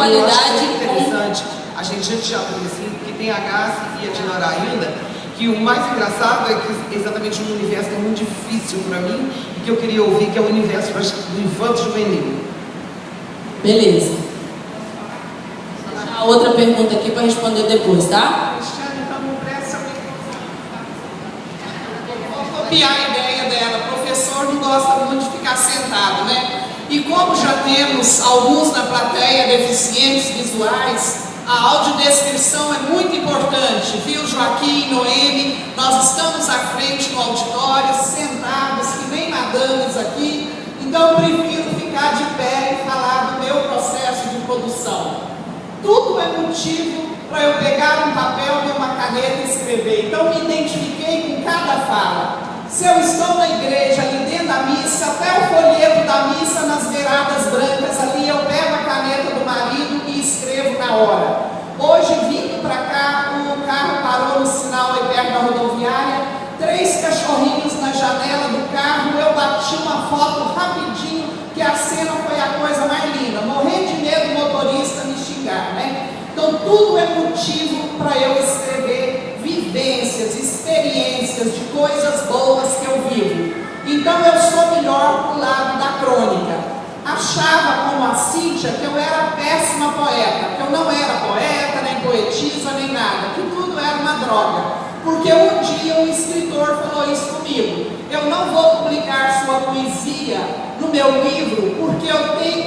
qualidade. Eu acho que é interessante a gente já assim, porque tem a Gassi e a Dinara ainda, que o mais engraçado é que exatamente um universo que é muito difícil para mim, e que eu queria ouvir, que é o universo do infanto juvenil. Beleza. Vou deixar outra pergunta aqui para responder depois, tá? Cristiane, então não presta Vou copiar a ideia dela. O professor não gosta muito de ficar sentado, né? E como já temos alguns na plateia deficientes visuais, a audiodescrição é muito importante, viu, Joaquim, Noemi? Nós estamos à frente no auditório, sentados, que nem madames aqui, então eu prefiro ficar de pé e falar do meu processo de produção. Tudo é motivo para eu pegar um papel e uma caneta e escrever, então me identifiquei com cada fala. Se eu estou na igreja, ali dentro da missa, até o folheto da missa nas beiradas brancas, ali eu pego a caneta do marido e escrevo na hora. Hoje, vindo para cá, o carro parou no sinal aí perto da rodoviária, 3 cachorrinhos na janela do carro, eu bati uma foto rapidinho, que a cena foi a coisa mais linda. Morrendo de medo do motorista me xingar, né? Então, tudo é motivo para eu escrever vivências, experiências de coisas boas que eu vivo. Então eu sou melhor do lado da crônica. Achava, como a Cíntia, que eu era péssima poeta, que eu não era poeta, nem poetisa, nem nada, que tudo era uma droga. Porque um dia um escritor falou isso comigo: eu não vou publicar sua poesia no meu livro porque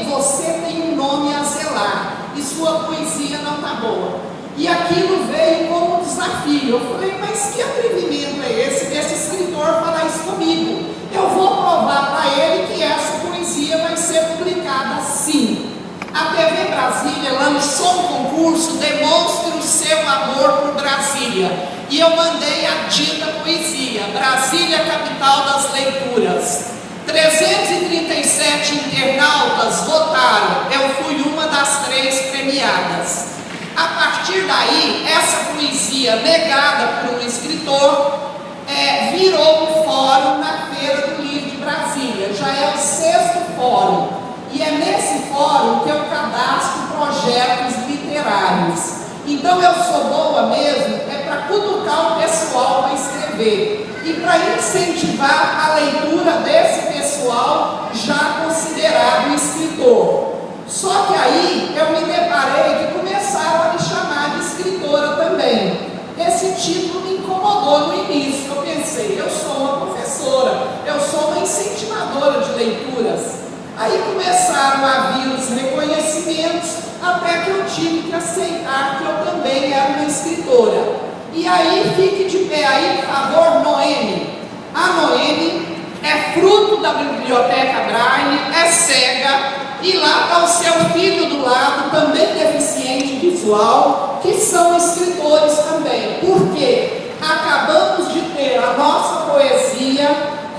você tem um nome a zelar e sua poesia não está boa. E aquilo veio como um desafio. Eu falei, mas que atrevimento é esse desse escritor falar isso comigo? Eu vou provar para ele que essa poesia vai ser publicada sim. A TV Brasília lançou um concurso, demonstre o seu amor por Brasília. E eu mandei a dita poesia, Brasília, capital das leituras. 337 internautas votaram, eu fui uma das 3 premiadas. A partir daí, essa poesia negada por um escritor virou um fórum na Feira do Livro de Brasília. Já é o 6º fórum. E é nesse fórum que eu cadastro projetos literários. Então eu sou boa mesmo para cutucar o pessoal para escrever. E para incentivar a leitura desse pessoal já considerado escritor. Só que aí eu me deparei que começaram a me chamar de escritora também. Esse título me incomodou no início. Eu pensei, eu sou uma professora, eu sou uma incentivadora de leituras. Aí começaram a vir os reconhecimentos, até que eu tive que aceitar que eu também era uma escritora. E aí, fique de pé aí, por favor, Noemi. A Noemi é fruto da Biblioteca Braille, é cega, e lá está o seu filho do lado, também deficiente visual, que são escritores também. Por quê? Acabamos de ter a nossa poesia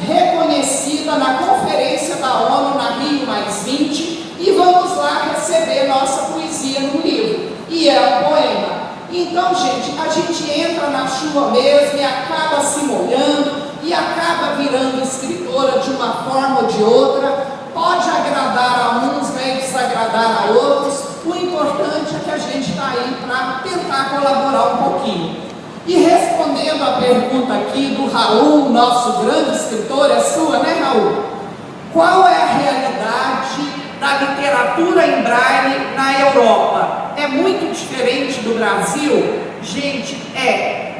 reconhecida na Conferência da ONU na Rio +20 e vamos lá receber nossa poesia no livro. E é um poema. Então, gente, a gente entra na chuva mesmo e acaba se molhando e acaba virando escritora de uma forma ou de outra. Pode agradar a uns, né, e desagradar a outros. O importante é que a gente está aí para tentar colaborar um pouquinho. E respondendo a pergunta aqui do Raul, nosso grande escritor, é sua, né, Raul? Qual é a realidade da literatura em braille na Europa? É muito diferente do Brasil? Gente,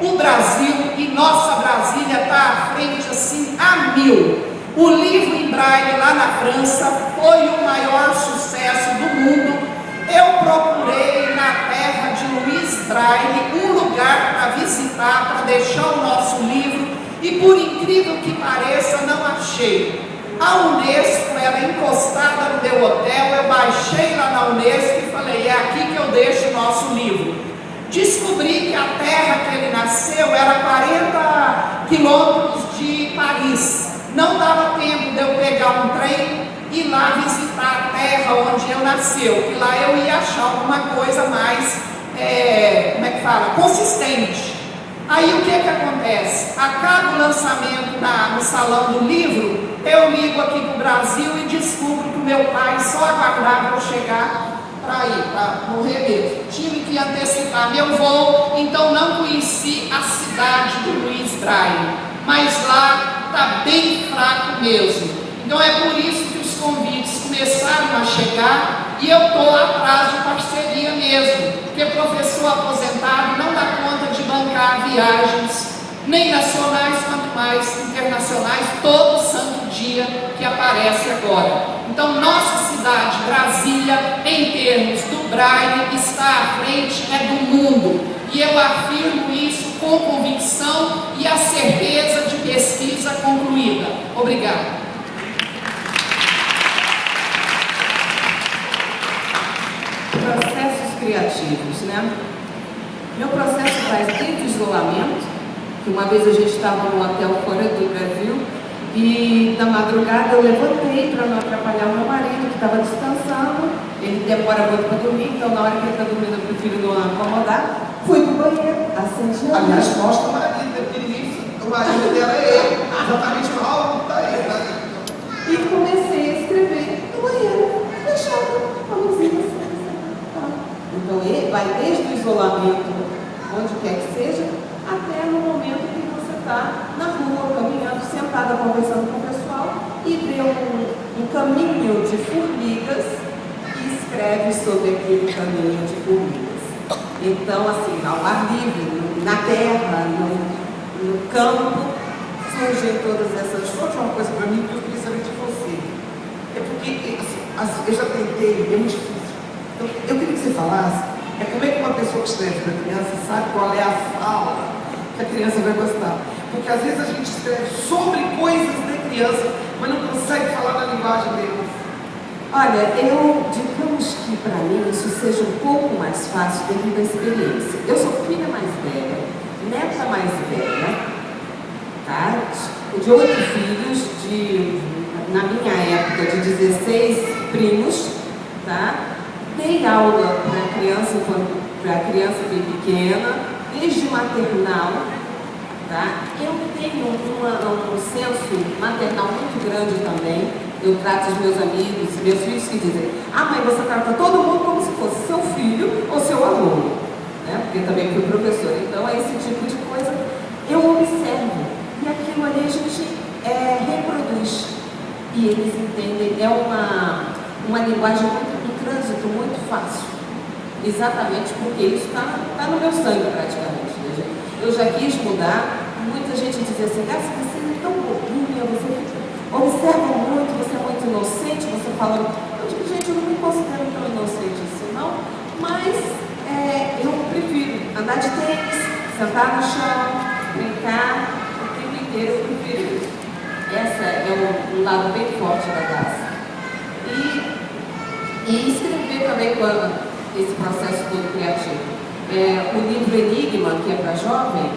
o Brasil e nossa Brasília está à frente assim a 1000. O livro em braille lá na França foi o maior sucesso do mundo. Eu procurei na terra de Luiz Braille um lugar para visitar, para deixar o nosso livro, e por incrível que pareça, não achei. A Unesco era encostada no meu hotel, eu baixei lá na Unesco e falei, é aqui que eu deixo o nosso livro. Descobri que a terra que ele nasceu era 40 quilômetros de Paris. Não dava tempo de eu pegar um trem e ir lá visitar a terra onde eu nasceu, que lá eu ia achar alguma coisa mais, consistente. Aí o que acontece? Acaba o lançamento no Salão do Livro, eu ligo aqui para o Brasil e descubro que o meu pai só aguardava eu chegar para ir, para morrer mesmo. Tive que antecipar meu voo, então não conheci a cidade do Luiz Braille, mas lá está bem fraco mesmo. Então é por isso que os convites começaram a chegar e eu estou atrás de parceria mesmo, porque professor aposentado não dá conta de bancar viagens, nem nacionais quanto mais internacionais, todo santo dia que aparece agora. Então nossa cidade, Brasília, em termos do Braille, está à frente do mundo. E eu afirmo isso com convicção e a certeza de pesquisa concluída. Obrigada. Processos criativos, né? Meu processo faz desde o isolamento, que uma vez a gente estava num hotel fora do Brasil e na madrugada eu levantei para não atrapalhar o meu marido que estava descansando. Ele demora muito para dormir, então na hora que ele está dormindo eu prefiro não incomodar. Fui pro banheiro, acendi a Aliás, mostra o marido, porque o marido dela é ele, exatamente o Raul, tá aí, tá aí. e comecei a escrever no banheiro, fechado, com a luzinha assim. Então ele vai desde o isolamento, onde quer que seja, até no momento que você está na rua, caminhando, sentada, conversando com o pessoal e vê um caminho de formigas e escreve sobre aquele caminho de formigas. Então, assim, ao ar livre, na terra, no campo, surgem todas essas coisas. Conte uma coisa para mim que eu queria saber de você. É porque, assim, eu já tentei, é muito difícil. Então, eu queria que você falasse, como é que uma pessoa que escreve para a criança sabe qual é a fala que a criança vai gostar. Porque às vezes a gente escreve sobre coisas da criança, mas não consegue falar na linguagem deles. Olha, digamos que para mim isso seja um pouco mais fácil devido à experiência. Eu sou filha mais velha, neta mais velha, tá? De 8 filhos, na minha época, de 16 primos, tá? Dei aula para criança bem pequena, desde maternal, tá? Eu tenho um senso maternal muito grande também. Eu trato os meus amigos, meus filhos que dizem: ah, mãe, você trata todo mundo como se fosse seu filho ou seu aluno, né? Porque também fui professora. Então é esse tipo de coisa. Eu observo e aquilo ali a gente reproduz e eles entendem. É uma linguagem um trânsito muito fácil, exatamente porque isso está no meu sangue praticamente. Né? Eu já quis mudar. Muita gente dizia assim: Garça, você é tão bobinha, você observa muito, você é muito inocente, você fala. Eu digo, gente, eu não me considero tão inocente assim, não, mas eu prefiro andar de tênis, sentar no chão, brincar, o tempo inteiro eu prefiro isso. Esse é um lado bem forte da Garça. E escrever também com esse processo todo criativo. O livro Enigma, que é para jovem,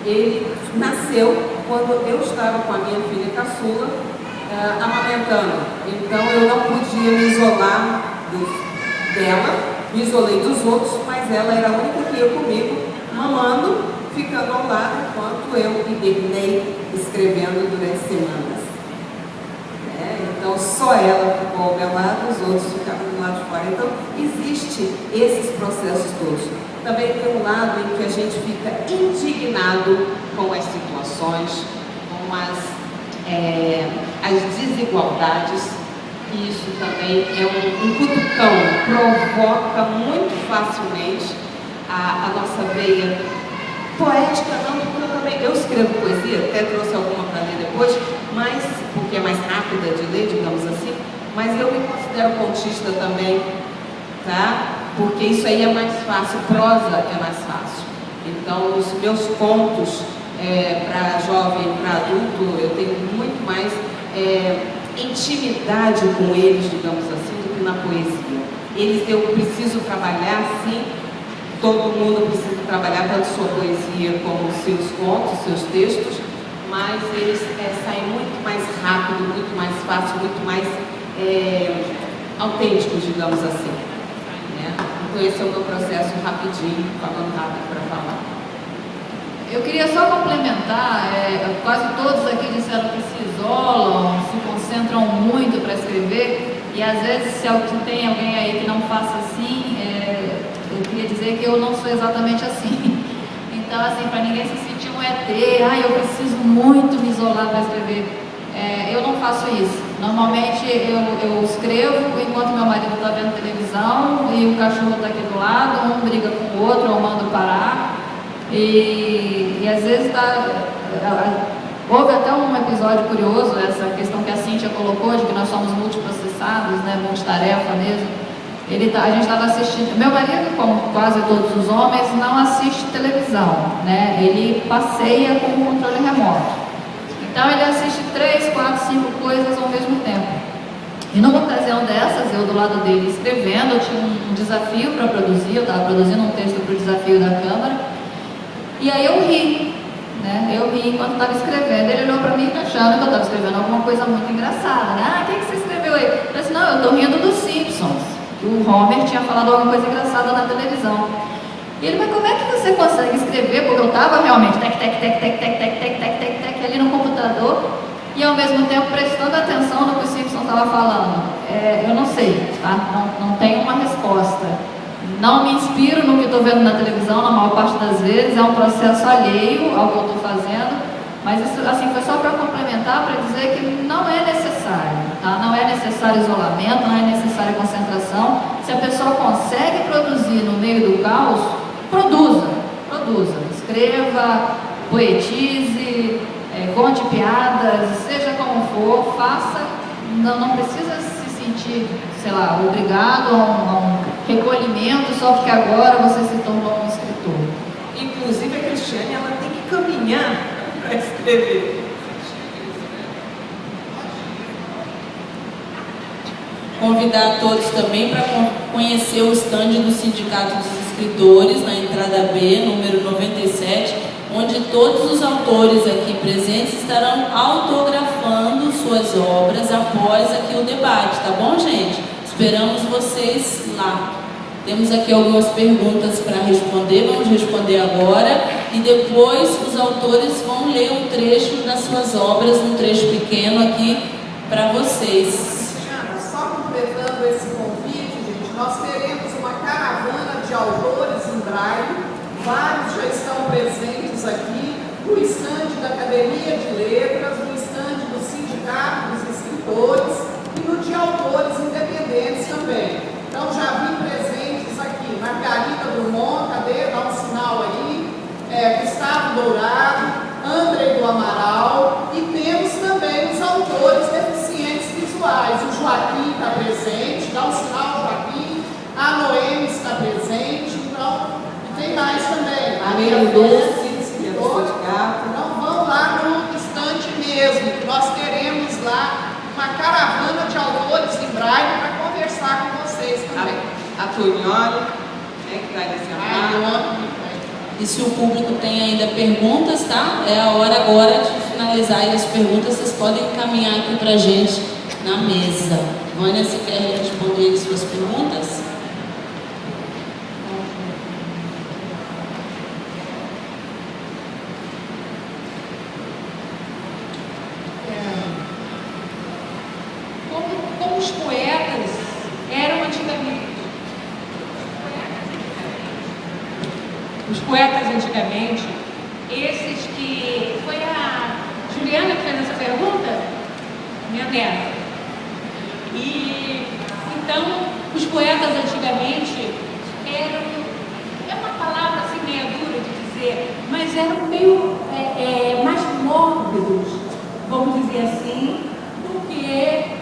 ele nasceu quando eu estava com a minha filha caçula, amamentando. Então eu não podia me isolar dela, me isolei dos outros, mas ela era a única que ia comigo, mamando, ficando ao lado, enquanto eu hibernei escrevendo durante semanas. Então só ela ficou ao meu lado, os outros ficavam do lado de fora. Então existem esses processos todos. Também tem um lado em que a gente fica indignado com as situações, com as desigualdades. E isso também é um cutucão, provoca muito facilmente a nossa veia poética, não, porque eu escrevo poesia, até trouxe alguma para ler depois, mas, porque é mais rápida de ler, digamos assim, mas eu me considero contista também, tá? Porque isso aí é mais fácil, prosa é mais fácil. Então, os meus contos para jovem, para adulto, eu tenho muito mais intimidade com eles, digamos assim, do que na poesia. Eles eu preciso trabalhar, sim, todo mundo precisa trabalhar tanto sua poesia como seus contos, seus textos, mas eles saem muito mais rápido, muito mais fácil, muito mais autênticos, digamos assim. Né? Então esse é o meu processo rapidinho, falando rápido para falar. Eu queria só complementar, quase todos aqui disseram que se isolam, se concentram muito para escrever, E às vezes, se tem alguém aí que não faça assim, eu queria dizer que eu não sou exatamente assim. Então, assim, para ninguém se sentir um ET, eu preciso muito me isolar para escrever. Eu não faço isso. Normalmente eu escrevo enquanto meu marido está vendo televisão e o cachorro está aqui do lado, um briga com o outro, eu mando parar. E às vezes houve até um episódio curioso, essa questão que a Cíntia colocou, de que nós somos multiprocessados, né, multitarefa mesmo. A gente estava assistindo, meu marido, como quase todos os homens, não assiste televisão, né? Ele passeia com o controle remoto. Então ele assiste 3, 4, 5 coisas ao mesmo tempo. E numa ocasião dessas, eu do lado dele escrevendo, eu tinha um desafio para produzir, eu estava produzindo um texto para o desafio da Câmara, e aí eu ri, né? Eu ri enquanto estava escrevendo, ele olhou para mim achando que eu estava escrevendo alguma coisa muito engraçada, né? O que você escreveu aí? Eu falei assim, não, eu estou rindo dos Simpsons. O Homer tinha falado alguma coisa engraçada na televisão. E ele, mas como é que você consegue escrever? Porque eu estava realmente tec, ali no computador e ao mesmo tempo prestando atenção no que o Simpson estava falando. Eu não sei, tá? Não tenho uma resposta. Não me inspiro no que estou vendo na televisão, na maior parte das vezes. É um processo alheio ao que eu estou fazendo. Mas isso, assim, foi só para complementar, para dizer que não é necessário, tá? Não é necessário isolamento, não é necessária concentração. Se a pessoa consegue produzir no meio do caos, produza. Escreva, poetize, conte piadas, seja como for, faça. Não precisa se sentir, sei lá, obrigado a um recolhimento só porque agora você se tornou um escritor. Inclusive a Cristiane, ela tem que caminhar para escrever. Convidar todos também para conhecer o estande do Sindicato dos Escritores, na entrada B, número 97, onde todos os autores aqui presentes estarão autografando suas obras após aqui o debate, tá bom, gente? Esperamos vocês lá. Temos aqui algumas perguntas para responder, vamos responder agora e depois os autores vão ler um trecho das suas obras, um trecho pequeno aqui para vocês. Cristiana, só completando esse convite, gente, nós teremos uma caravana de autores em braille, vários já estão presentes aqui, no estande da Academia de Letras, no estande do Sindicato dos Escritores e no de autores independentes também. Então já vi presentes aqui, Margarida Drummond, cadê? Dá um sinal aí, Gustavo Dourado, André do Amaral, e temos também os autores deficientes visuais. O Joaquim está presente, dá um sinal, Joaquim, a Noemi está presente, então, e tem mais também. Maria Dulce, escritor. Então vamos lá no estante mesmo, que nós teremos lá uma caravana de autores em braille para conversar com vocês também. A Tonioli, que vai lecionar. E se o público tem ainda perguntas, tá? É a hora agora de finalizar as perguntas, vocês podem encaminhar aqui pra gente na mesa. Vânia, você quer responder suas perguntas? Como os poetas eram antigamente. Os poetas antigamente, esses que... Foi a Juliana que fez essa pergunta? Minha neta. E então, os poetas antigamente eram... É uma palavra assim meio dura de dizer, mas eram meio mais mórbidos, vamos dizer assim, do que...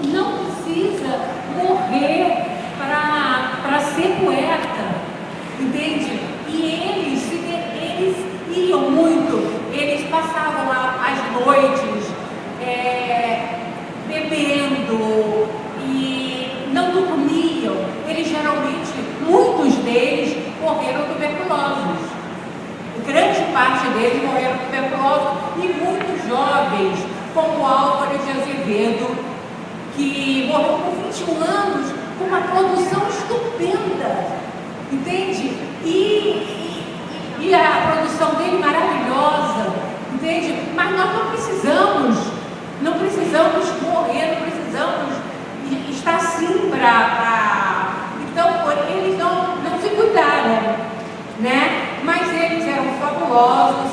Não precisa morrer para ser poeta, entende? E eles iam muito, eles passavam lá as noites bebendo e não dormiam. Eles geralmente, muitos deles morreram tuberculosos. Grande parte deles morreram tuberculosos e muitos jovens, como Álvaro de Azevedo, que morreu com 21 anos, com uma produção estupenda, entende? E a produção dele maravilhosa, entende? Mas nós não precisamos morrer, não precisamos estar né? Mas eles eram fabulosos,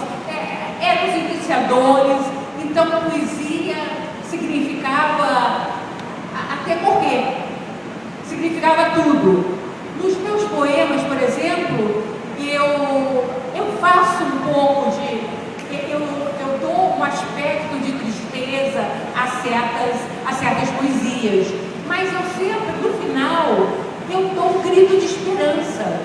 eram os iniciadores, então a poesia significava até morrer, significava tudo. Nos meus poemas, por exemplo, eu faço um pouco de... Eu dou um aspecto de tristeza a certas poesias, mas eu sempre, no final, eu dou um grito de esperança,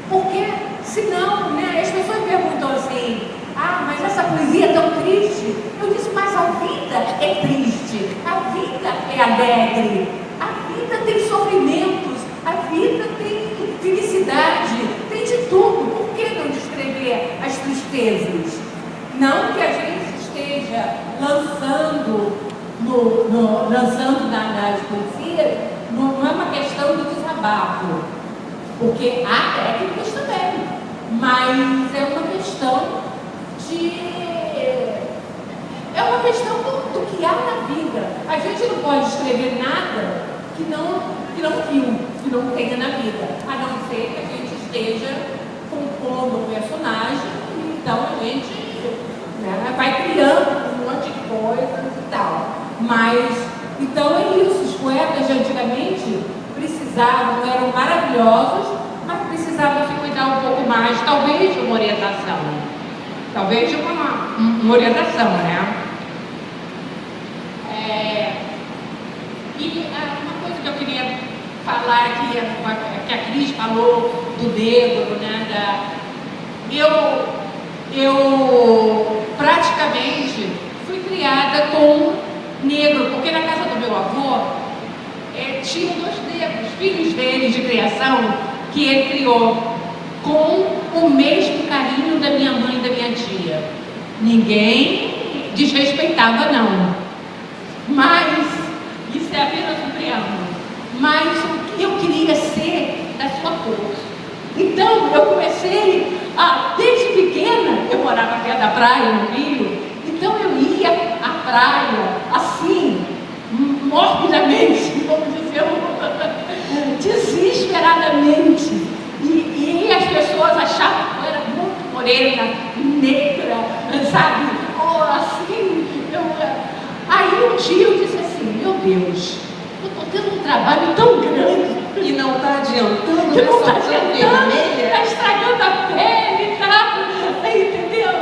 porque senão, né, as pessoas perguntam assim: ah, mas essa poesia é tão triste. Eu disse: mas a vida é triste, a vida é alegre, a vida tem sofrimentos, a vida tem felicidade, tem de tudo. Por que não descrever as tristezas? Não que a gente esteja lançando nas poesias, não é uma questão de desabafo, porque há técnicas também, mas é uma questão do que há na vida. A gente não pode escrever nada que não viu, que não tenha na vida, a não ser que a gente esteja compondo um personagem, e então a gente, né, vai criando um monte de coisas e tal. Mas, então é isso, os poetas de antigamente precisavam, eram maravilhosos, mas precisavam se cuidar um pouco mais, talvez de uma orientação. Talvez de uma orientação, né? E uma coisa que eu queria falar aqui, que a Cris falou do negro, né? Eu praticamente fui criada com negro, porque na casa do meu avô tinham 2 negros, filhos dele de criação, que ele criou com o mesmo carinho da minha mãe e da minha tia. Ninguém desrespeitava, não. Mas, isso é apenas um preâmbulo. Mas eu queria ser da sua cor. Então, eu comecei desde pequena, eu morava perto da praia, no Rio, então eu ia à praia, assim, morbidamente, vamos dizer, desesperadamente. E as pessoas achavam que eu era muito morena, negra, sabe? Ou assim. Aí um dia eu disse assim: meu Deus, eu estou tendo um trabalho tão grande. E não está adiantando, Que não está adiantando, está estragando a pele, tá? Entendeu?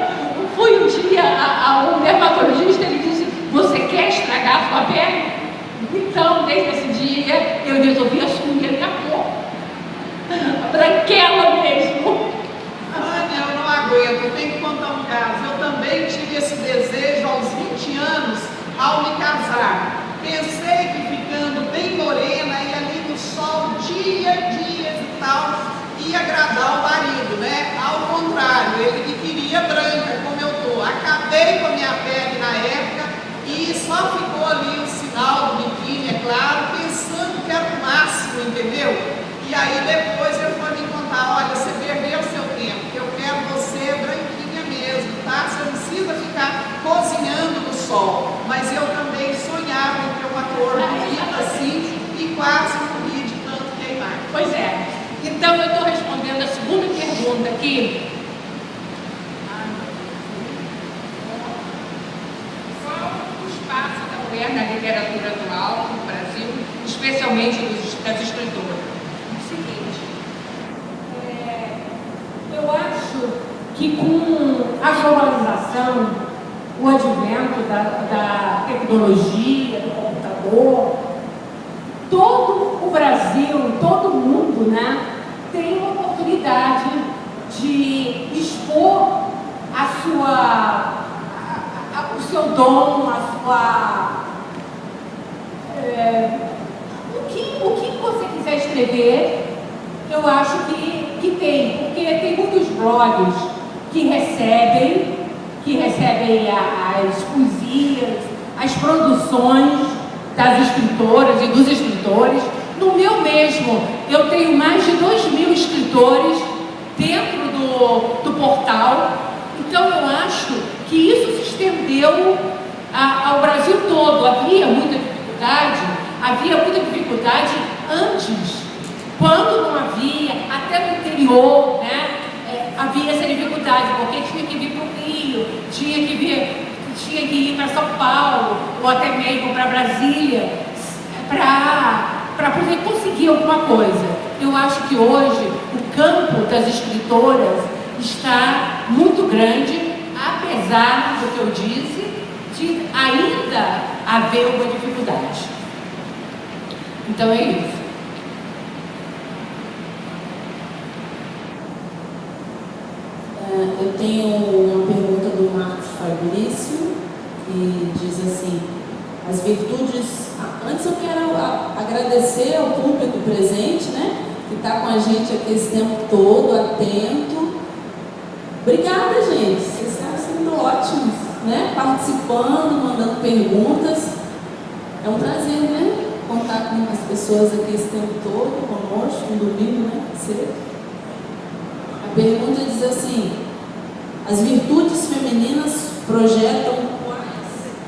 Fui um dia a um dermatologista, ele disse: você quer estragar a sua pele? Então, desde esse dia, eu resolvi assumir a minha cor. Branquela mesmo. Ania, eu não aguento, eu tenho que contar um caso. Eu também tive esse desejo aos 20 anos, ao me casar. Pensei que ficando bem morena e ali no sol, dias e tal, ia agradar o marido, né? Ao contrário, ele me queria branca, como eu tô. Acabei com a minha pele na época e só ficou ali o sinal do biquíni, é claro, pensando que era o máximo, entendeu? E aí depois ele foi me contar: olha, você perdeu o seu tempo, que eu quero você branquinha mesmo, tá? Você não precisa ficar cozinhando no sol. Mas eu também sonhava em ter uma cor bonita assim e quase morri de tanto queimar. Pois é. Então eu estou respondendo a segunda pergunta aqui. Qual o espaço da mulher na literatura atual no Brasil, especialmente das escritoras? O seguinte, eu acho que com a globalização, o advento da tecnologia, do computador, todo o Brasil, todo mundo, né, tem uma oportunidade de expor o seu dom, o que você quiser escrever. Eu acho que tem, porque tem muitos blogs que recebem as poesias, as produções das escritoras e dos escritores. No meu mesmo, eu tenho mais de 2.000 escritores dentro do portal. Então eu acho que isso se estendeu ao Brasil todo. Havia muita dificuldade antes, quando não havia, até no interior, né? cidade, porque tinha que vir para o Rio, tinha que ir para São Paulo, ou até mesmo para Brasília, para poder conseguir alguma coisa. Eu acho que hoje o campo das escritoras está muito grande, apesar do que eu disse, de ainda haver uma dificuldade. Então é isso. Eu tenho uma pergunta do Marcos Fabrício, que diz assim: as virtudes. Antes eu quero agradecer ao público presente, né, que está com a gente aqui esse tempo todo, atento. Obrigada, gente, vocês estão sendo ótimos, né, participando, mandando perguntas. É um prazer, né, contar com as pessoas aqui esse tempo todo, conosco, no domingo, né, cedo. A pergunta diz assim: as virtudes femininas projetam quais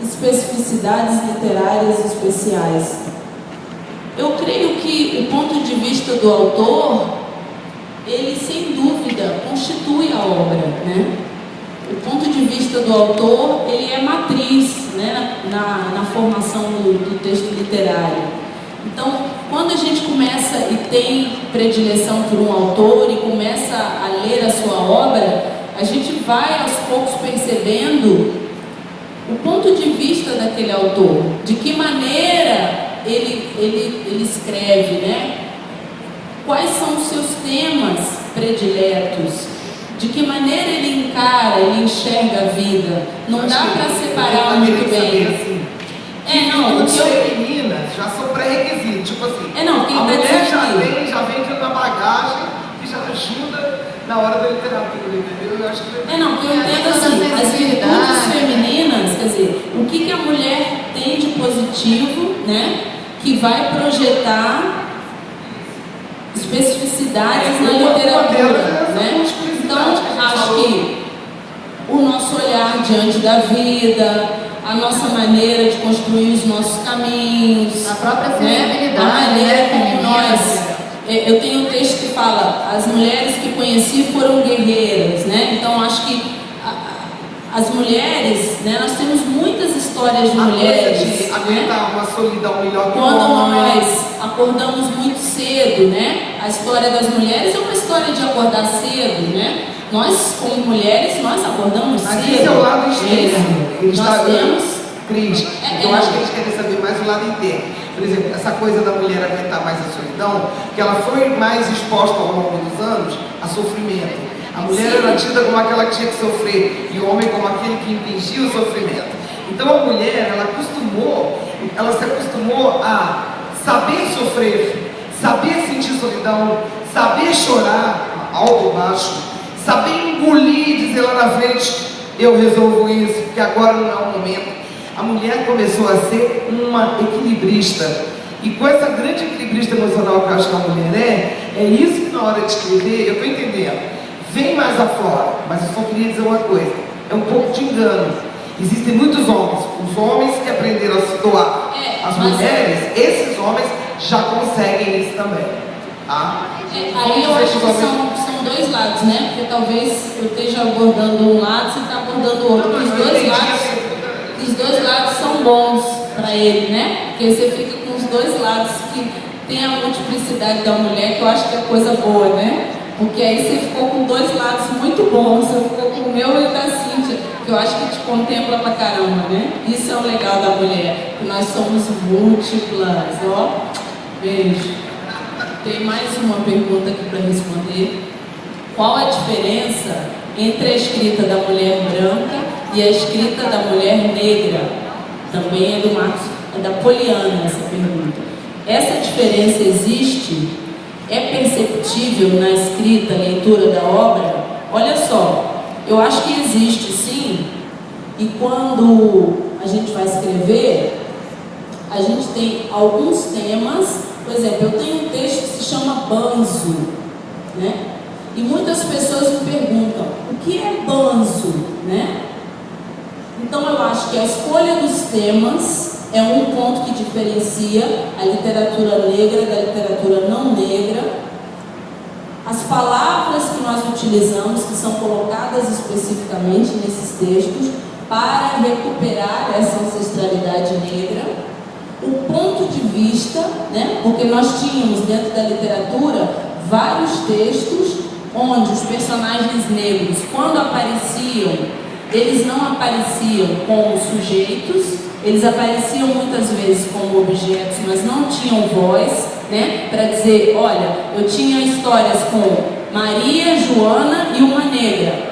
especificidades literárias especiais? Eu creio que o ponto de vista do autor, ele sem dúvida constitui a obra, né? O ponto de vista do autor, ele é matriz, né, na formação do texto literário. Então, quando a gente começa e tem predileção por um autor e começa a ler a sua obra, a gente vai aos poucos percebendo o ponto de vista daquele autor, de que maneira ele escreve, né? Quais são os seus temas prediletos, de que maneira ele encara, ele enxerga a vida. Não dá para separar muito bem. Assim, não, os femininas já são pré-requisitos, tipo assim, não, a mulher já vem de uma bagagem que já ajuda na hora da literatura, entendeu? Eu acho que eu entendo assim, as virtudes femininas, quer dizer, o que a mulher tem de positivo, né, que vai projetar especificidades na literatura, né? Então, acho que o nosso olhar diante da vida, a nossa maneira de construir os nossos caminhos, a própria né? A maneira como nós... Eu tenho um texto que fala: as mulheres que conheci foram guerreiras, né? Então, acho que as mulheres, né, nós temos muitas histórias de mulheres, aguentar uma solidão melhor que quando nós acordamos muito cedo, né? A história das mulheres é uma história de acordar cedo, né? Nós, como mulheres, nós acordamos cedo. Mas esse é o lado externo. Nós temos... Cris, eu acho que eles querem saber mais o lado interno. Por exemplo, essa coisa da mulher aguentar mais a solidão, que ela foi mais exposta ao longo dos anos a sofrimento. A mulher era tida como aquela que tinha que sofrer e o homem como aquele que impingia o sofrimento. Então a mulher, ela se acostumou a saber sofrer, saber sentir solidão, saber chorar alto ou baixo, saber engolir e dizer lá na frente: eu resolvo isso, porque agora não é o momento. A mulher começou a ser uma equilibrista. E com essa grande equilibrista emocional que eu acho que a mulher é isso que na hora de escrever, eu estou entendendo. Vem mais afora, mas eu só queria dizer uma coisa: é um pouco de engano. Existem muitos homens, os homens que aprenderam a se doar. As mulheres, esses homens já conseguem isso também. Tá? Aí eu acho que são dois lados, né? Porque talvez eu esteja abordando um lado, você está abordando o outro. Os dois lados são bons para ele, né? Porque você fica com os dois lados, que tem a multiplicidade da mulher, que eu acho que é coisa boa, né? Porque aí você ficou com dois lados muito bons, você ficou com o meu e o da Cíntia, que eu acho que te contempla pra caramba, né? Isso é o legal da mulher, que nós somos múltiplas, ó. Beijo. Tem mais uma pergunta aqui para responder. Qual a diferença entre a escrita da mulher branca e a escrita da mulher negra? Também é do Marcos, é da Poliana essa pergunta. Essa diferença existe? É perceptível na escrita, leitura da obra? Olha só, eu acho que existe sim, e quando a gente vai escrever, a gente tem alguns temas. Por exemplo, eu tenho um texto que se chama Banzo, né? E muitas pessoas me perguntam: o que é banzo, né? Então eu acho que a escolha dos temas é um ponto que diferencia a literatura negra da literatura não negra. As palavras que nós utilizamos, que são colocadas especificamente nesses textos para recuperar essa ancestralidade negra, o ponto de vista, né? Porque nós tínhamos dentro da literatura vários textos onde os personagens negros, quando apareciam, eles não apareciam como sujeitos, eles apareciam muitas vezes como objetos, mas não tinham voz, né? Para dizer, olha, eu tinha histórias com Maria, Joana e uma negra.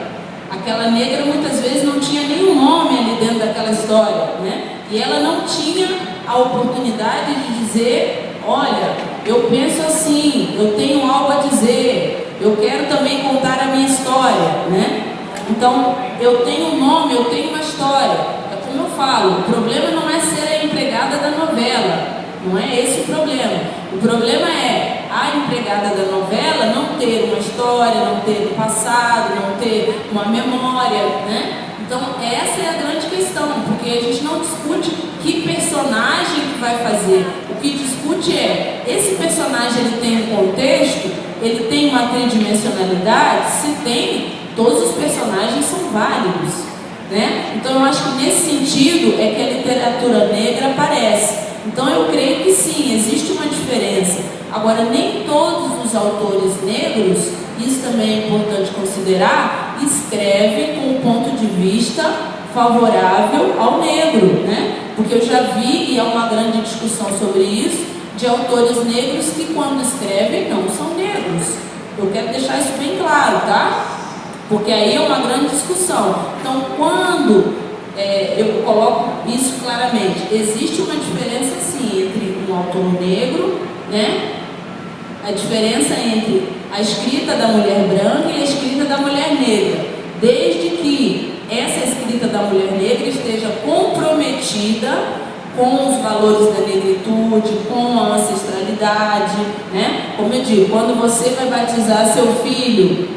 Aquela negra muitas vezes não tinha nenhum nome ali dentro daquela história, né? E ela não tinha a oportunidade de dizer, olha, eu penso assim, eu tenho algo a dizer, eu quero também contar a minha história, né? Então, eu tenho um nome, eu tenho uma história. É como eu falo, o problema não é ser a empregada da novela, não é esse o problema. O problema é a empregada da novela não ter uma história, não ter um passado, não ter uma memória, né? Então, essa é a grande questão, porque a gente não discute que personagem que vai fazer. O que discute é, esse personagem ele tem um contexto, ele tem uma tridimensionalidade? Se tem, todos os personagens são válidos, né? Então, eu acho que nesse sentido é que a literatura negra aparece. Então, eu creio que sim, existe uma diferença. Agora, nem todos os autores negros, isso também é importante considerar, escrevem com um ponto de vista favorável ao negro, né? Porque eu já vi, e há uma grande discussão sobre isso, de autores negros que quando escrevem não são negros. Eu quero deixar isso bem claro, tá? Porque aí é uma grande discussão. Então, quando eu coloco isso claramente, existe uma diferença sim entre um autor negro, né? A diferença entre a escrita da mulher branca e a escrita da mulher negra, desde que essa escrita da mulher negra esteja comprometida com os valores da negritude, com a ancestralidade, né? Como eu digo, quando você vai batizar seu filho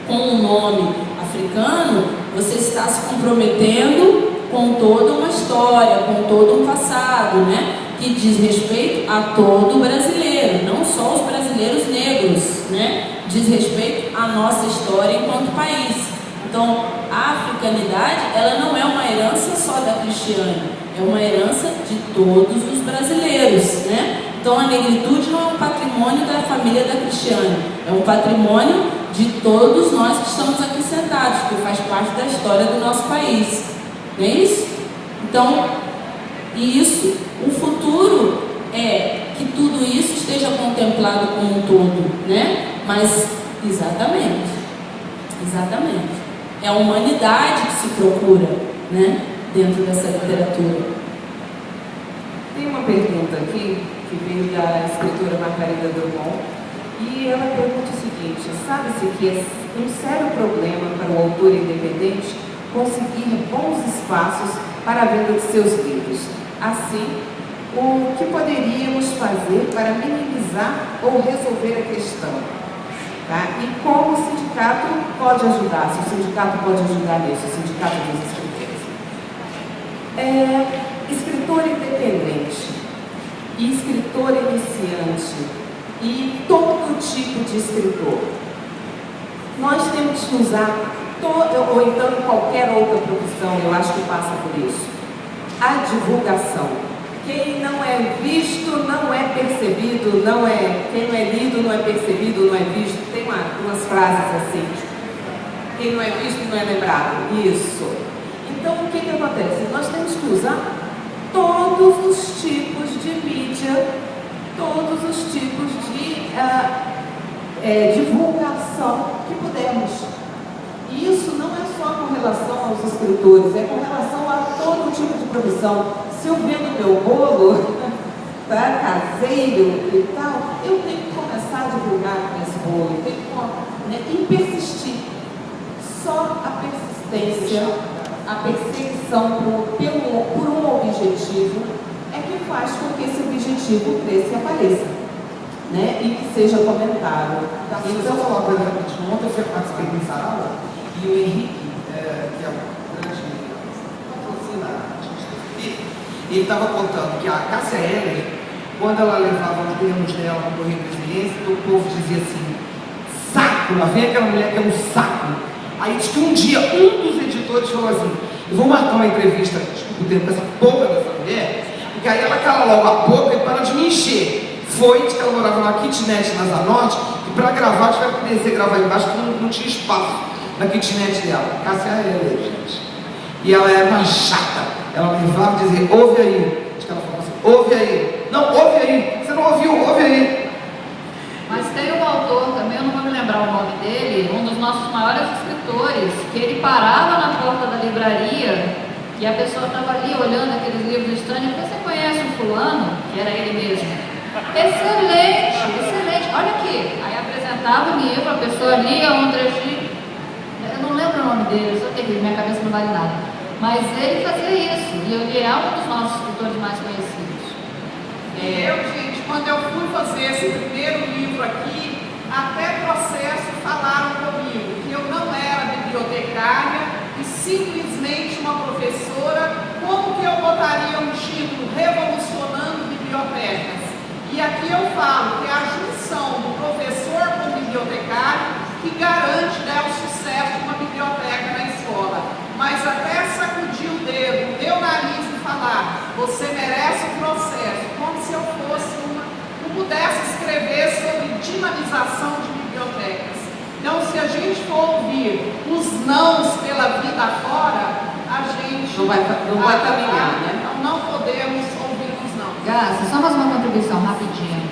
com um nome africano, você está se comprometendo com toda uma história, com todo um passado, né? Que diz respeito a todo brasileiro, não só os brasileiros negros, né? Diz respeito à nossa história enquanto país. Então, a africanidade, ela não é uma herança só da Cristiane, é uma herança de todos os brasileiros, né? Então, a negritude não é um patrimônio da família da Cristiane, é um patrimônio de todos nós que estamos aqui sentados, que faz parte da história do nosso país, não é isso? Então, isso, o futuro é que tudo isso esteja contemplado como um todo, né? Mas, exatamente, é a humanidade que se procura, né? Dentro dessa literatura. Tem uma pergunta aqui, que veio da escritora Margarida Drummond, e ela pergunta o seguinte: sabe-se que é um sério problema para o autor independente conseguir bons espaços para a venda de seus livros. Assim, o que poderíamos fazer para minimizar ou resolver a questão? Tá? E como o sindicato pode ajudar? Se o sindicato pode ajudar nisso, o sindicato dos escritores. Escritor independente e escritor iniciante e todo tipo de escritor. Nós temos que usar, ou então em qualquer outra profissão, eu acho que passa por isso, a divulgação. Quem não é visto não é percebido, quem não é lido não é percebido, não é visto. Tem umas frases assim, quem não é visto não é lembrado. Isso. Então o que acontece? Nós temos que usar todos os tipos de mídia, todos os tipos de divulgação que pudermos. E isso não é só com relação aos escritores, é com relação a todo tipo de profissão. Se eu vendo meu bolo, tá, caseiro e tal, eu tenho que começar a divulgar esse bolo, e persistir. Só a persistência, a perseguição por um objetivo é que faz com que esse objetivo cresça e apareça, né? E que seja comentado. Tá, então, eu vou falar uma coisa rapidinho. Ontem eu participei dessa aula e o Henrique, que é um grande patrocina, ele estava contando que a Cássia Eller, quando ela levava os termos dela no Correio Brasiliense, o povo dizia assim: saco! saco, lá vem aquela mulher que é um saco. Aí diz que um dia um dos editores falou assim: eu vou marcar uma entrevista com essa boca dessa mulher, porque aí ela cala logo a boca e para de me encher. Foi, diz que ela morava numa kitnet na Zanotti, e para gravar tiveram que descer e gravar embaixo, porque não tinha espaço na kitnet dela. Cássia Heller, gente. E ela era uma chata, ela levava e dizia: ouve aí. Diz que ela falava assim: ouve aí. Não, ouve aí. Você não ouviu, ouve aí. Mas tem um autor também, eu não vou me lembrar o nome dele, um dos nossos maiores escritores, que ele parava na porta da livraria e a pessoa estava ali olhando aqueles livros do stand e você conhece o fulano? Que era ele mesmo. Excelente, excelente. Olha aqui. Aí apresentava o livro, a pessoa lia um trechinho. Eu não lembro o nome dele, eu sou terrível, minha cabeça não vale nada. Mas ele fazia isso, e ele é um dos nossos escritores mais conhecidos. Gente, quando eu fui fazer esse primeiro livro aqui, até processo falaram comigo que eu não era bibliotecária e simplesmente uma professora. Como que eu botaria um título revolucionando bibliotecas? E aqui eu falo que é a junção do professor com o bibliotecário que garante, né, o sucesso de uma biblioteca na escola. Mas até sacudir o dedo, o meu nariz e falar: você merece o processo, como se eu fosse não pudesse escrever sobre dinamização de bibliotecas. Então, se a gente for ouvir os nãos pela vida fora, a gente não vai caminhar, né? Então, não podemos ouvir os nãos. Graça, só mais uma contribuição rapidinha.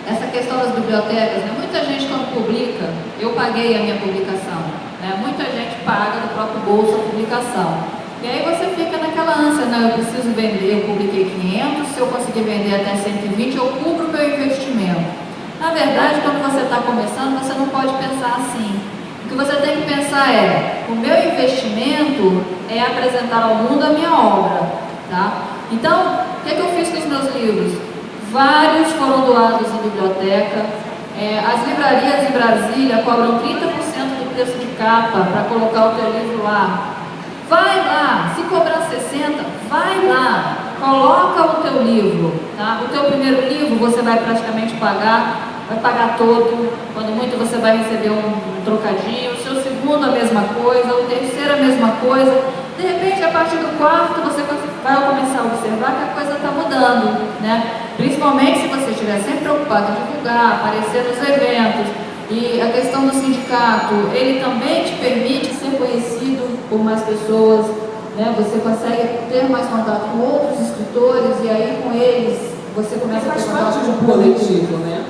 Essa questão das bibliotecas, né? Muita gente quando publica, eu paguei a minha publicação, né? Muita gente paga do próprio bolso a publicação. E aí você fica naquela ânsia, né? Eu preciso vender, eu publiquei 500, se eu conseguir vender até 120, eu cubro o meu investimento. Na verdade, quando você está começando, você não pode pensar assim. O que você tem que pensar é: o meu investimento é apresentar ao mundo a minha obra, tá? Então, o que eu fiz com os meus livros? Vários foram doados em biblioteca. As livrarias em Brasília cobram 30% do preço de capa para colocar o teu livro lá. Vai lá, se cobrar 60%, vai lá, coloca o teu livro, tá? O teu primeiro livro você vai praticamente vai pagar todo, quando muito você vai receber um trocadinho, o seu segundo a mesma coisa, o terceiro a mesma coisa. De repente, a partir do quarto, você vai começar a observar que a coisa está mudando, né? Principalmente se você estiver sempre preocupado em divulgar, aparecer nos eventos. E a questão do sindicato, ele também te permite ser conhecido por mais pessoas, né? Você consegue ter mais contato com outros escritores e aí com eles você começa a ter parte contato de com um coletivo, né?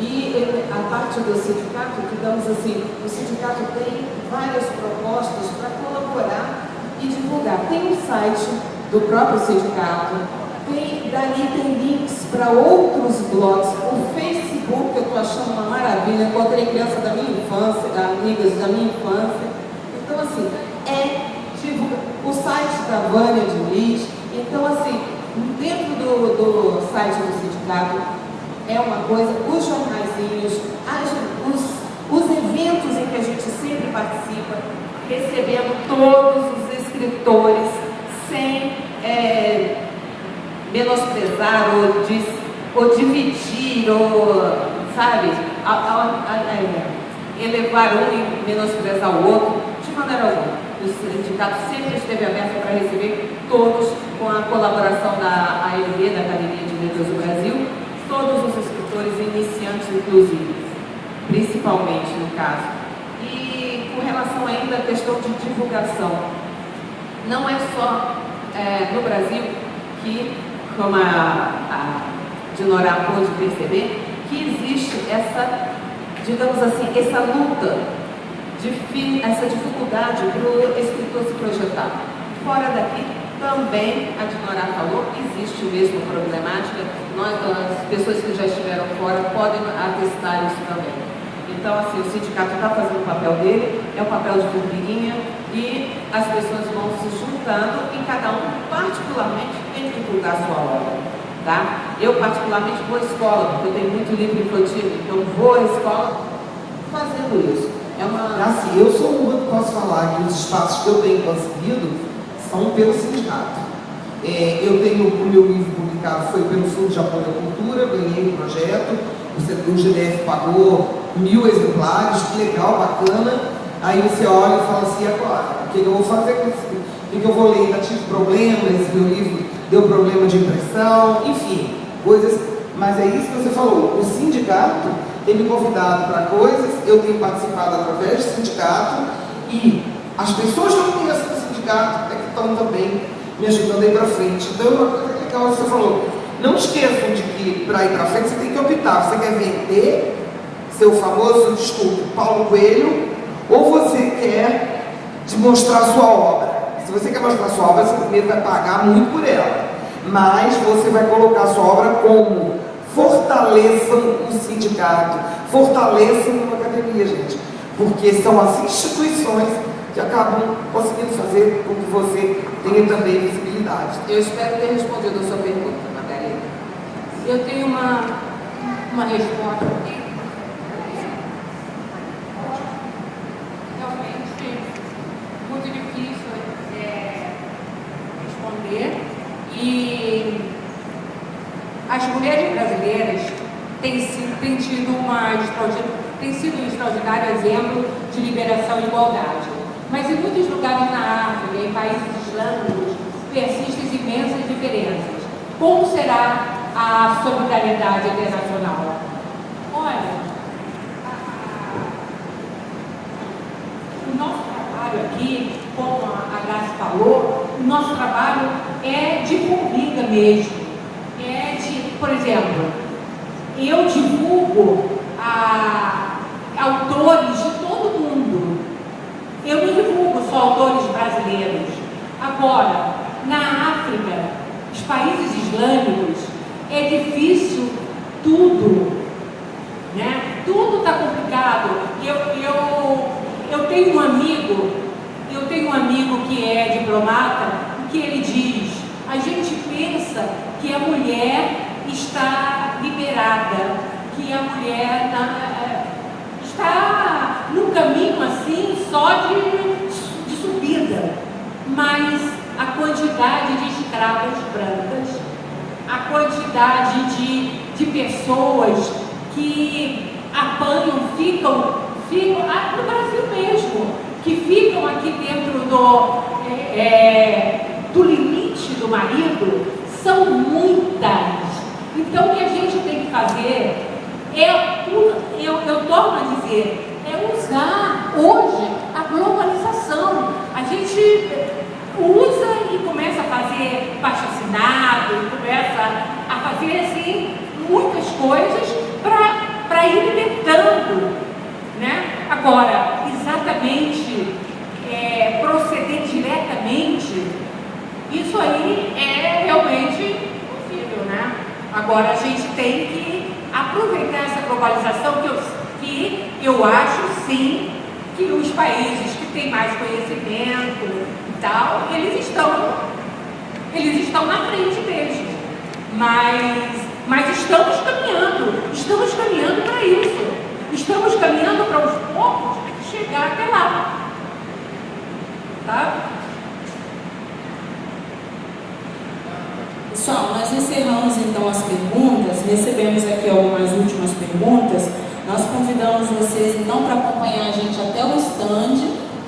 E a parte do sindicato, digamos assim, o sindicato tem várias propostas para colaborar e divulgar. Tem um site do próprio sindicato, dali tem links para outros blogs, o Facebook, eu estou achando uma maravilha, encontrei criança da minha infância, amigas da minha infância. Então, assim, o site da Vânia Diniz. Então, assim, dentro do site do sindicato é uma coisa, os jornaizinhos, os eventos em que a gente sempre participa, recebendo todos os escritores sem menosprezar ou dividir, ou, sabe, elevar um e menosprezar o outro, de maneira alguma. O sindicato sempre esteve aberto para receber todos, com a colaboração da ALB, da Academia de Letras do Brasil, todos os escritores iniciantes, inclusive, principalmente no caso. E com relação ainda à questão de divulgação, não é só no Brasil que, como a Dinorá pôde perceber, que existe essa, digamos assim, essa luta, essa dificuldade para o escritor se projetar. Fora daqui, também, a Dinorá falou, existe a mesma problemática. As pessoas que já estiveram fora podem atestar isso também. Então, assim, o sindicato está fazendo o papel dele, é o papel de formiguinha, e as pessoas vão se juntando e cada um, particularmente, tem que divulgar a sua obra, tá? Eu, particularmente, vou à escola, porque eu tenho muito livro infantil, então vou à escola fazendo isso. Assim, eu sou uma que posso falar que os espaços que eu tenho conseguido são pelo sindicato. Eu tenho o meu livro publicado, foi pelo Fundo de Apoio à Cultura, ganhei o projeto, o GDF pagou 1000 exemplares, que legal, bacana. Aí você olha e fala assim, agora, o que eu vou fazer com isso? O que eu vou ler? Ainda tive problemas, meu livro deu problema de impressão, enfim, coisas. Mas é isso que você falou, o sindicato tem me convidado para coisas, eu tenho participado através do sindicato, e as pessoas que eu conheço do sindicato é que estão também me ajudando a ir para frente. Então, uma coisa legal que você falou, não esqueçam de que para ir para frente você tem que optar, você quer vender seu famoso, desculpe, Paulo Coelho, ou você quer demonstrar sua obra. Se você quer mostrar sua obra, você primeiro vai pagar muito por ela, mas você vai colocar sua obra como fortaleçam o sindicato, fortaleçam uma academia, gente, porque são as instituições que acabam conseguindo fazer com que você tenha também visibilidade. Eu espero ter respondido a sua pergunta, Margarida. Eu tenho uma resposta aqui. Realmente, muito difícil responder. E as mulheres brasileiras têm sido um extraordinário exemplo de liberação e igualdade. Mas em muitos lugares na África e em países islâmicos persistem imensas diferenças. Como será a solidariedade internacional? Olha, o nosso trabalho aqui, como a Graça falou, o nosso trabalho é de formiga mesmo. Por exemplo, eu divulgo autores de todo mundo. Eu não divulgo só autores brasileiros. Agora, na África, os países islâmicos, é difícil tudo, né? Tudo está complicado. Eu tenho um amigo que é diplomata, que ele diz: a gente pensa que a mulher está liberada, que a mulher está num caminho assim só de subida, mas a quantidade de escravas brancas, a quantidade de pessoas que apanham, ficam no Brasil mesmo, que ficam aqui dentro do limite do marido, são muitas. Então, o que a gente tem que fazer eu torno a dizer, é usar hoje a globalização. A gente usa e começa a fazer baixo-assinado, começa a fazer assim muitas coisas para ir libertando, né? Agora, exatamente, proceder diretamente, isso aí é realmente possível, né? Agora, a gente tem que aproveitar essa globalização que eu acho, sim, que os países que têm mais conhecimento e tal, eles estão na frente mesmo. Mas estamos caminhando para isso. Estamos caminhando para aos poucos chegar até lá. Tá? Pessoal, nós encerramos então as perguntas, recebemos aqui algumas últimas perguntas. Nós convidamos vocês então para acompanhar a gente até o stand,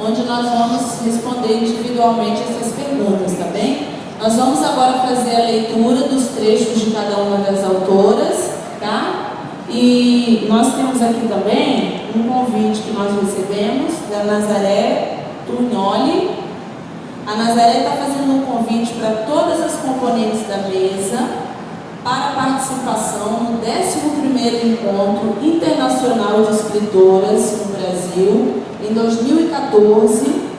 onde nós vamos responder individualmente essas perguntas, tá bem? Nós vamos agora fazer a leitura dos trechos de cada uma das autoras, tá? E nós temos aqui também um convite que nós recebemos da Nazaré Turgnoli. A Nazaré está fazendo um convite para todas as componentes da mesa para participação no 11º Encontro Internacional de Escritoras no Brasil, em 2014.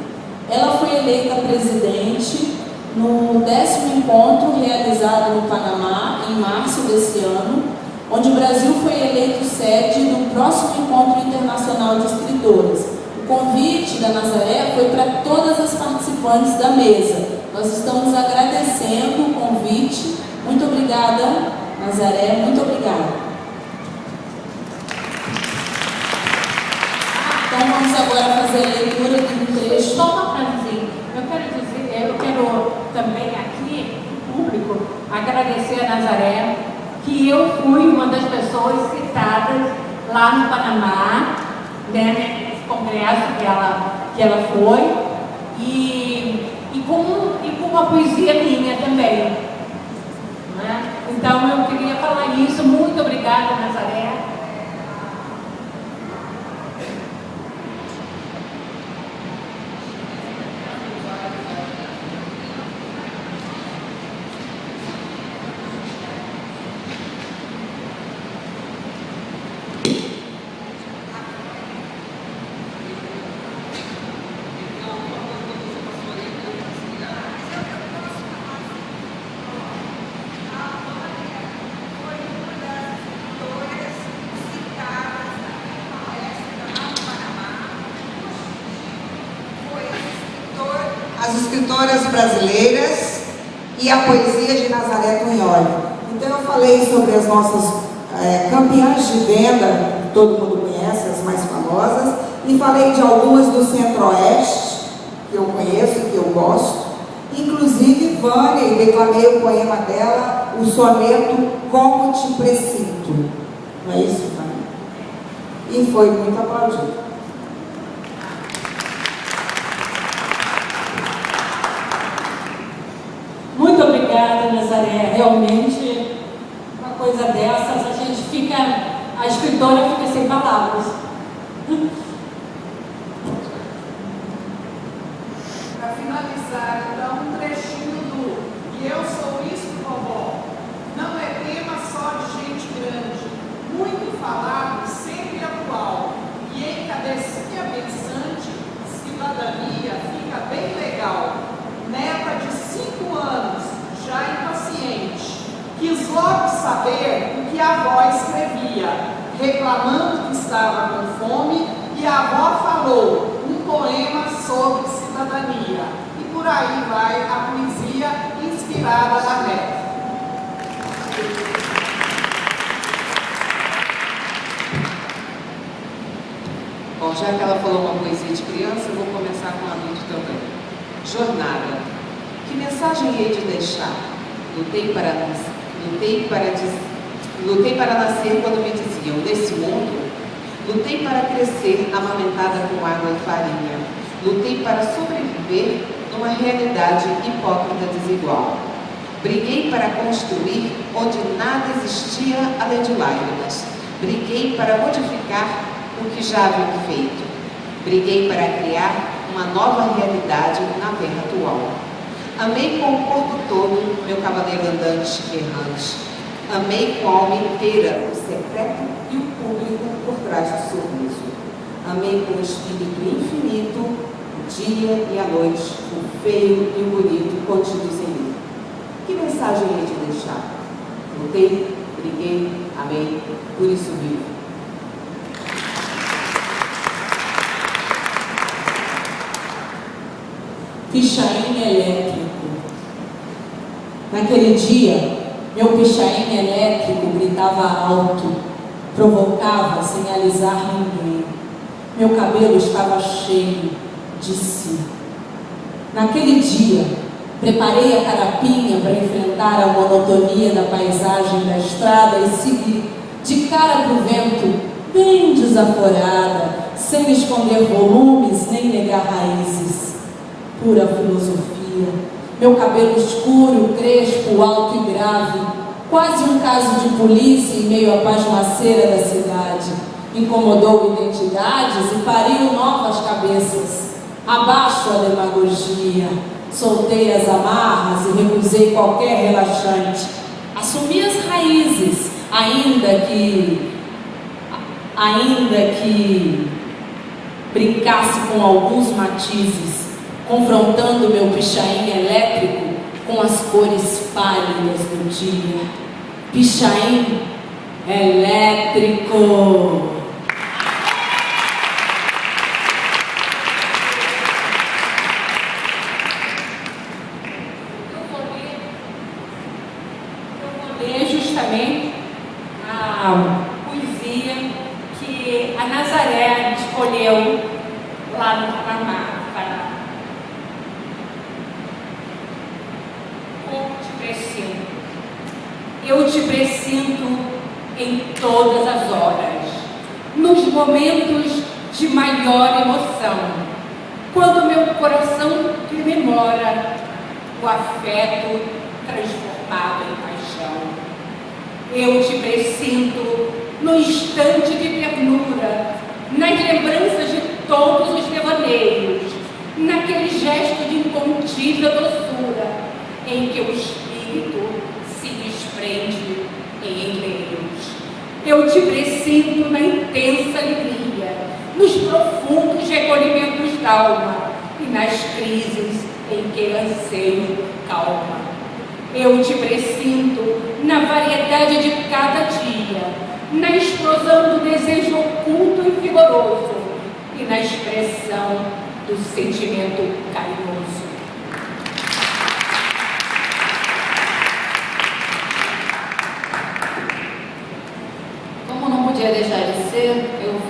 Ela foi eleita presidente no 10º encontro realizado no Panamá, em março desse ano, onde o Brasil foi eleito sede do próximo Encontro Internacional de Escritoras. O convite da Nazaré foi para todas as participantes da mesa. Nós estamos agradecendo o convite. Muito obrigada, Nazaré, muito obrigada. Então vamos agora fazer a leitura do trecho. Só uma frasezinha. Eu quero também aqui, no público, agradecer a Nazaré, que eu fui uma das pessoas citadas lá no Panamá, né, nesse congresso que ela foi, e com uma poesia minha também. Né? Então eu queria falar isso. Muito obrigada, Nazaré. As escritoras brasileiras e a poesia de Nazaré Tunholi. Então eu falei sobre as nossas campeãs de venda, que todo mundo conhece, as mais famosas, e falei de algumas do Centro-Oeste, que eu conheço, que eu gosto. Inclusive, Vânia, declamei o poema dela, o soneto Como Te Precinto. Não é isso, Vânia? E foi muito aplaudido. Muito obrigada, Nazaré. Realmente, uma coisa dessas, a escritora fica sem palavras. Para finalizar, então, um trechinho do E Eu Sou Isso, Vovó. Não é tema só de gente grande, muito falado, sempre atual. E em cabecinha pensante, cidadania fica bem legal. Neta de 5 anos, já impaciente, quis logo saber o que a avó escrevia, reclamando que estava com fome, e a avó falou um poema sobre cidadania. E por aí vai a poesia inspirada na neta. Bom, já que ela falou uma poesia de criança, eu vou começar com adulto também. Jornada. Que mensagem hei de deixar? Lutei para nascer quando me diziam, nesse mundo. Lutei para crescer amamentada com água e farinha. Lutei para sobreviver numa realidade hipócrita desigual. Briguei para construir onde nada existia além de lágrimas. Briguei para modificar o que já haviam feito. Briguei para criar uma nova realidade na terra atual. Amei com o corpo todo meu cavaleiro andante errante. Amei com a alma inteira o secreto e o público por trás do sorriso. Amei com o espírito infinito o dia e a noite, o feio e o bonito contidos em mim. Que mensagem hei de deixar? Lutei, briguei, amei, por isso vivo. Pichain elétrico. Naquele dia, meu pichain elétrico gritava alto, provocava sem alisar ninguém. Meu cabelo estava cheio de si. Naquele dia, preparei a carapinha para enfrentar a monotonia da paisagem da estrada e seguir de cara para o vento, bem desaforada, sem esconder volumes nem negar raízes. Pura filosofia, meu cabelo escuro, crespo, alto e grave, quase um caso de polícia em meio à pasmaceira da cidade. Incomodou identidades e pariu novas cabeças. Abaixo a demagogia, soltei as amarras e recusei qualquer relaxante. Assumi as raízes, ainda que brincasse com alguns matizes, confrontando meu pichain elétrico com as cores pálidas do dia. Pichain elétrico. Eu vou ler justamente a poesia que a Nazaré escolheu lá no Panamá. Eu te presinto em todas as horas, nos momentos de maior emoção, quando meu coração rememora o afeto transformado em paixão. Eu te presinto no instante de ternura, nas lembranças de todos os devaneios, naquele gesto de incontida doçura, em que o espírito se desprende em enleios. Eu te presinto na intensa alegria, nos profundos recolhimentos d'alma e nas crises em que anseio calma. Eu te presinto na variedade de cada dia, na explosão do desejo oculto e vigoroso e na expressão do sentimento carinhoso. Como não podia deixar de ser, eu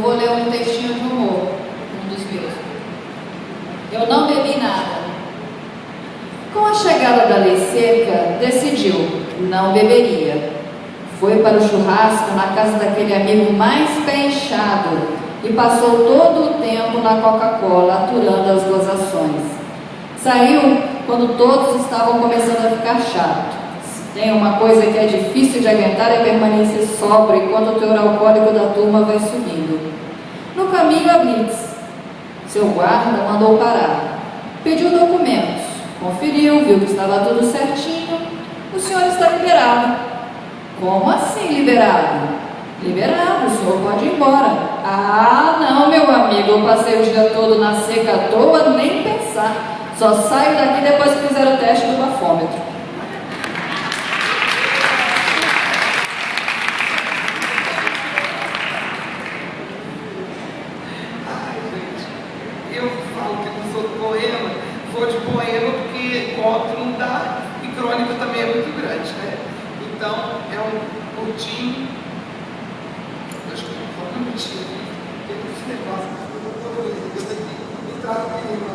vou ler um textinho de humor, um dos meus. Eu não bebi nada. Com a chegada da lei seca, decidiu, não beberia. Foi para o churrasco na casa daquele amigo mais pé inchado e passou todo o tempo na Coca-Cola, aturando as gozações. Saiu quando todos estavam começando a ficar chato. Se tem uma coisa que é difícil de aguentar é permanecer sóbrio enquanto o teor alcoólico da turma vai subindo. No caminho a blitz. Seu guarda mandou parar. Pediu documentos. Conferiu, viu que estava tudo certinho. O senhor está liberado. Como assim liberado? Liberado, o senhor pode ir embora. Ah, não, meu amigo, eu passei o dia todo na seca à toa, nem pensar. Só saio daqui depois que fizer o teste do bafômetro. Ai, gente, eu falo que não sou do poema, vou de poema porque conto não dá e crônica também é muito grande, né? Então, é um curtinho. Acho que eu vou falar um minutinho. Tem esse negócio, eu estou lendo isso aqui. Me traga o clima.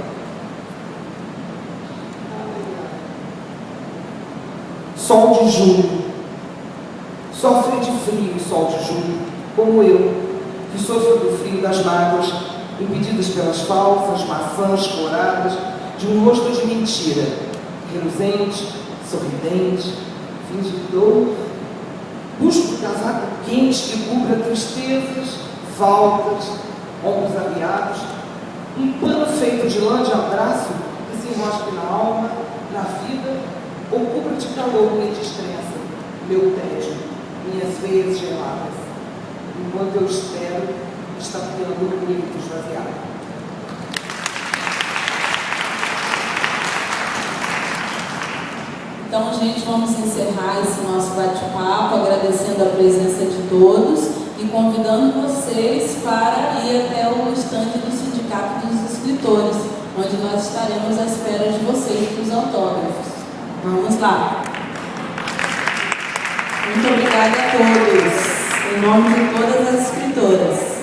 Sol de julho. Sofre de frio o sol de julho, como eu, que sofro do frio das mágoas, impedidas pelas falsas maçãs coradas de um rosto de mentira, reluzente, sorridente, fingidor. Busco um casaco quente que cubra tristezas, faltas, ombros arriados, um pano feito de lã de abraço que se enrosque na alma, na vida, ou cubra de calor minha descrença, meu tédio, minhas veias geladas, enquanto eu espero, estapeando o líquido esvaziado. Então, gente, vamos encerrar esse nosso bate-papo, agradecendo a presença de todos e convidando vocês para ir até o estande do Sindicato dos Escritores, onde nós estaremos à espera de vocês para os autógrafos. Vamos lá! Muito obrigada a todos, em nome de todas as escritoras.